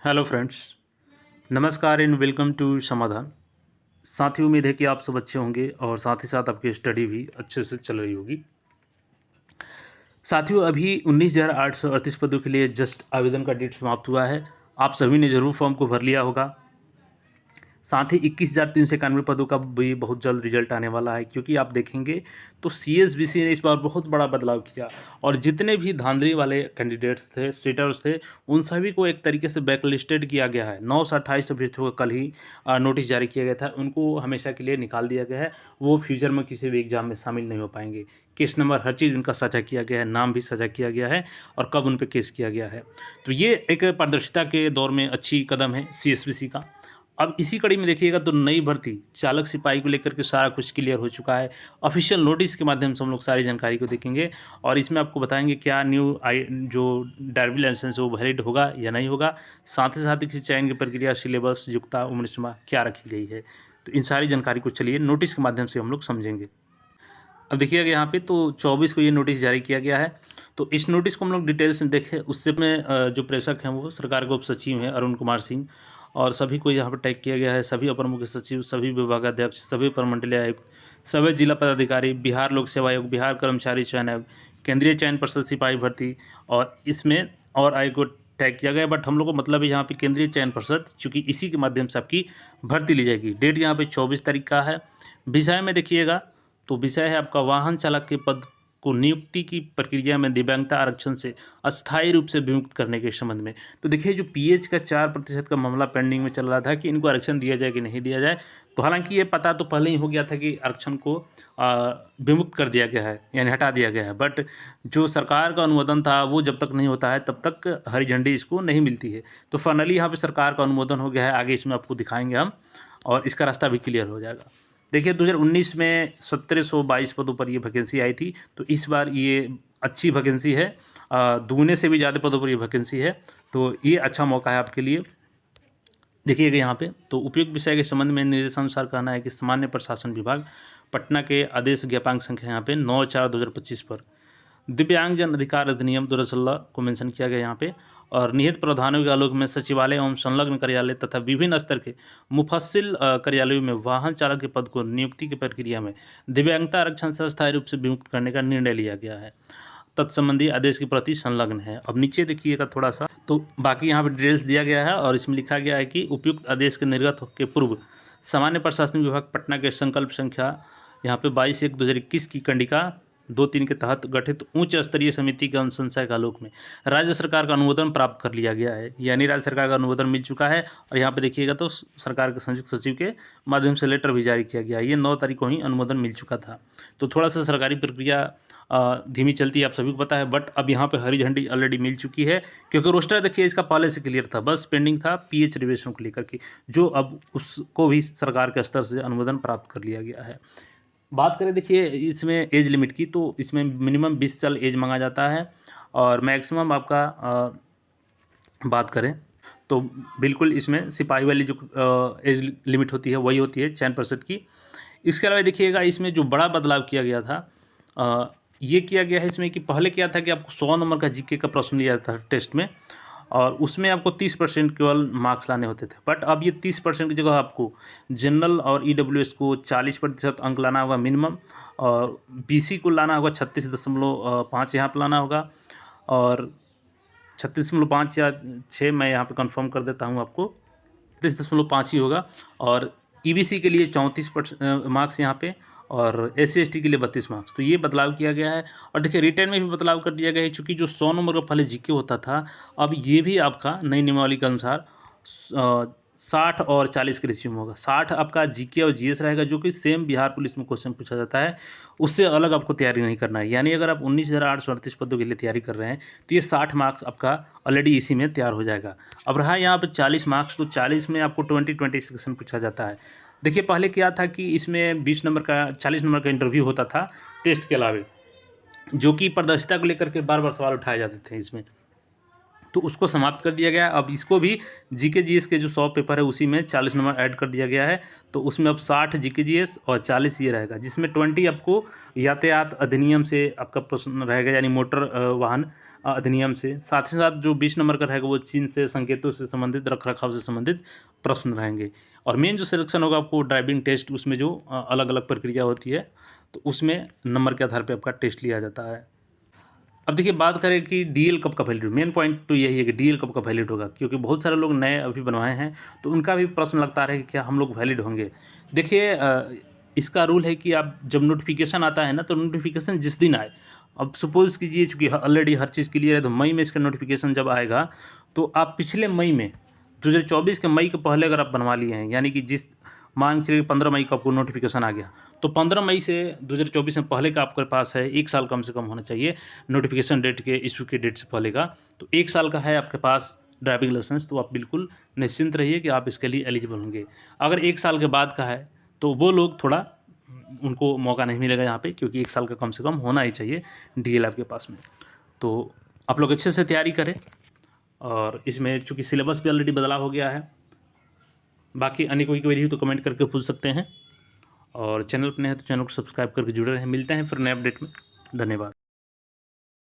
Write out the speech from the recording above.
Hello friends, नमस्कार and welcome to समाधान। साथियों, उम्मीद है कि आप सब अच्छे होंगे और साथ ही साथ आपकी स्टडी भी अच्छे से चल रही होगी। साथियों, अभी 19,838 पदों के लिए जस्ट आवेदन का डेट समाप्त हुआ है। आप सभी ने ज़रूर फॉर्म को भर लिया होगा। साथ ही 21,391 पदों का भी बहुत जल्द रिजल्ट आने वाला है, क्योंकि आप देखेंगे तो सीएसबीसी ने इस बार बहुत बड़ा बदलाव किया और जितने भी धांधली वाले कैंडिडेट्स थे, सीटर्स थे, उन सभी को एक तरीके से बैकलिस्टेड किया गया है। 9 से 28 अभ्यर्थियों को कल ही नोटिस जारी किया गया था, उनको हमेशा के लिए निकाल दिया गया है। वो फ्यूचर में किसी भी एग्जाम में शामिल नहीं हो पाएंगे। केस नंबर हर चीज़ उनका साझा किया गया है, नाम भी साझा किया गया है और कब उन पर केस किया गया है। तो ये एक पारदर्शिता के दौर में अच्छी कदम है सीएसबीसी का। अब इसी कड़ी में देखिएगा तो नई भर्ती चालक सिपाही को लेकर के सारा कुछ क्लियर हो चुका है। ऑफिशियल नोटिस के माध्यम से हम लोग सारी जानकारी को देखेंगे और इसमें आपको बताएंगे क्या न्यू जो ड्राइविंग लाइसेंस है वो वैलिड होगा या नहीं होगा। साथ ही साथ इसी चयन की प्रक्रिया, सिलेबस, योग्यता, उम्र सीमा क्या रखी गई है। तो इन सारी जानकारी को चलिए नोटिस के माध्यम से हम लोग समझेंगे। अब देखिएगा यहाँ पे तो 24 को ये नोटिस जारी किया गया है। तो इस नोटिस को हम लोग डिटेल्स में देखें, उससे में जो प्रेषक हैं वो सरकार के उप सचिव हैं अरुण कुमार सिंह, और सभी को यहाँ पर टैग किया गया है। सभी अपर मुख्य सचिव, सभी विभागाध्यक्ष, सभी प्रमंडलीय आयुक्त, सभी जिला पदाधिकारी, बिहार लोक सेवा आयोग, बिहार कर्मचारी चयन आयोग, केंद्रीय चयन परिषद सिपाही भर्ती, और इसमें और आयोग को टैग किया गया। बट हम लोग को मतलब है यहाँ पे केंद्रीय चयन परिषद, चूँकि इसी के माध्यम से आपकी भर्ती ली जाएगी। डेट यहाँ पे 24 तारीख का है। विषय में देखिएगा तो विषय है आपका वाहन चालक के पद को नियुक्ति की प्रक्रिया में दिव्यांगता आरक्षण से अस्थायी रूप से विमुक्त करने के संबंध में। तो देखिए, जो पीएच का 4% का मामला पेंडिंग में चल रहा था कि इनको आरक्षण दिया जाए कि नहीं दिया जाए, तो हालांकि ये पता तो पहले ही हो गया था कि आरक्षण को विमुक्त कर दिया गया है, यानी हटा दिया गया है। बट जो सरकार का अनुमोदन था वो जब तक नहीं होता है तब तक हरी झंडी इसको नहीं मिलती है। तो फाइनली यहाँ पर सरकार का अनुमोदन हो गया है। आगे इसमें आपको दिखाएंगे हम और इसका रास्ता भी क्लियर हो जाएगा। देखिए, 2019 में 1722 पदों पर ये वैकेंसी आई थी। तो इस बार ये अच्छी वैकेंसी है, दुगने से भी ज़्यादा पदों पर ये वैकेंसी है। तो ये अच्छा मौका है आपके लिए। देखिएगा यहाँ पे तो उपयुक्त विषय के संबंध में निर्देशानुसार कहना है कि सामान्य प्रशासन विभाग पटना के आदेश ज्ञापांक संख्या यहाँ पे 9/4/2025 पर दिव्यांगजन अधिकार अधिनियम 2016 को मेंशन किया गया यहाँ पे, और निहित प्रावधानों के आलोक में सचिवालय एवं संलग्न कार्यालय तथा विभिन्न स्तर के मुफस्सिल कार्यालयों में वाहन चालक के पद को नियुक्ति की प्रक्रिया में दिव्यांगता आरक्षण से अस्थायी रूप से विमुक्त करने का निर्णय लिया गया है। तत्संबंधी आदेश की प्रति संलग्न है। अब नीचे देखिएगा थोड़ा सा, तो बाकी यहाँ पर डिटेल्स दिया गया है और इसमें लिखा गया है कि उपयुक्त आदेश के निर्गत के पूर्व सामान्य प्रशासन विभाग पटना के संकल्प संख्या यहाँ पे 22/1/2021 की कंडिका 2-3 के तहत गठित उच्च स्तरीय समिति के अनुशंसा के आलोक में राज्य सरकार का अनुमोदन प्राप्त कर लिया गया है। यानी राज्य सरकार का अनुमोदन मिल चुका है और यहाँ पे देखिएगा तो सरकार के संयुक्त सचिव के माध्यम से लेटर भी जारी किया गया। ये 9 तारीख को ही अनुमोदन मिल चुका था। तो थोड़ा सा सरकारी प्रक्रिया धीमी चलती है, आप सभी को पता है। बट अब यहाँ पे हरी झंडी ऑलरेडी मिल चुकी है, क्योंकि रोस्टर देखिए इसका पहले से क्लियर था, बस पेंडिंग था पीएच रिजर्वेशन को लेकर के, जो अब उसको भी सरकार के स्तर से अनुमोदन प्राप्त कर लिया गया है। बात करें देखिए इसमें एज लिमिट की, तो इसमें मिनिमम 20 साल एज मांगा जाता है और मैक्सिमम आपका बात करें तो बिल्कुल इसमें सिपाही वाली जो एज लिमिट होती है वही होती है चयन परिषद की। इसके अलावा देखिएगा इसमें जो बड़ा बदलाव किया गया था, ये किया गया है इसमें कि पहले क्या था कि आपको 100 नंबर का जीके का प्रश्न लिया जाता था टेस्ट में, और उसमें आपको 30% केवल मार्क्स लाने होते थे। बट अब ये 30% की जगह आपको जनरल और ईडब्ल्यूएस को 40% अंक लाना होगा मिनिमम, और बीसी को लाना होगा 36.5 यहाँ पर लाना होगा, और 36.5 या 6 मैं यहाँ पे कंफर्म कर देता हूँ आपको, 36.5 ही होगा। और ईबीसी के लिए 34% मार्क्स यहाँ पे, और SC/ST के लिए 32 मार्क्स। तो ये बदलाव किया गया है। और देखिए रिटर्न में भी बदलाव कर दिया गया है, चूँकि जो 100 नंबर का पहले जीके होता था, अब ये भी आपका नई नियमावली के अनुसार 60 और 40 के रेशियो में होगा। 60 आपका जीके और जीएस रहेगा, जो कि सेम बिहार पुलिस में क्वेश्चन पूछा जाता है, उससे अलग आपको तैयारी नहीं करना है। यानी अगर आप 19,838 पदों के लिए तैयारी कर रहे हैं तो ये 60 मार्क्स आपका ऑलरेडी इसी में तैयार हो जाएगा। अब रहा यहाँ पर 40 मार्क्स, तो 40 में आपको 20-20 क्वेश्चन पूछा जाता है। देखिए पहले क्या था कि इसमें 20 नंबर का 40 नंबर का इंटरव्यू होता था टेस्ट के अलावे, जो कि पारदर्शिता को लेकर के बार बार सवाल उठाए जाते थे इसमें, तो उसको समाप्त कर दिया गया। अब इसको भी जीके जीएस के जो 100 पेपर है उसी में 40 नंबर ऐड कर दिया गया है। तो उसमें अब 60 जीके जीएस और 40 ये रहेगा, जिसमें 20 आपको यातायात अधिनियम से आपका प्रश्न रहेगा, यानी मोटर वाहन अधिनियम से। साथ ही साथ जो 20 नंबर का रहेगा वो चिन्ह से, संकेतों से संबंधित, रख रखाव से संबंधित प्रश्न रहेंगे। और मेन जो सिलेक्शन होगा आपको ड्राइविंग टेस्ट, उसमें जो अलग अलग प्रक्रिया होती है तो उसमें नंबर के आधार पर आपका टेस्ट लिया जाता है। अब देखिए बात करें कि डीएल कब का वैलिड, मेन पॉइंट तो यही है कि डीएल कब का वैलिड होगा, क्योंकि बहुत सारे लोग नए अभी बनवाए हैं तो उनका भी प्रश्न लगता है कि क्या हम लोग वैलिड होंगे। देखिए इसका रूल है कि आप जब नोटिफिकेशन आता है ना, तो नोटिफिकेशन जिस दिन आए, अब सपोज़ कीजिए चूँकि ऑलरेडी हर चीज़ क्लियर है तो मई में इसका नोटिफिकेशन जब आएगा तो आप पिछले मई में 2024 के मई के पहले अगर आप बनवा लिए हैं, यानी कि जिस मान के चलिए 15 मई को आपको नोटिफिकेशन आ गया, तो 15 मई से 2024 में पहले का आपके पास है 1 साल कम से कम होना चाहिए नोटिफिकेशन डेट के, इशू के डेट से पहले का। तो 1 साल का है आपके पास ड्राइविंग लाइसेंस, तो आप बिल्कुल निश्चिंत रहिए कि आप इसके लिए एलिजिबल होंगे। अगर 1 साल के बाद का है तो वो लोग थोड़ा, उनको मौका नहीं मिलेगा यहाँ पे, क्योंकि 1 साल का कम से कम होना ही चाहिए डीएल आपके पास में। तो आप लोग अच्छे से तैयारी करें, और इसमें चूँकि सिलेबस भी ऑलरेडी बदलाव हो गया है। बाकी अन्य कोई क्वेरी हो तो कमेंट करके पूछ सकते हैं, और चैनल पर नए हैं तो चैनल को सब्सक्राइब करके जुड़े रहें। मिलते हैं फिर नए अपडेट में। धन्यवाद।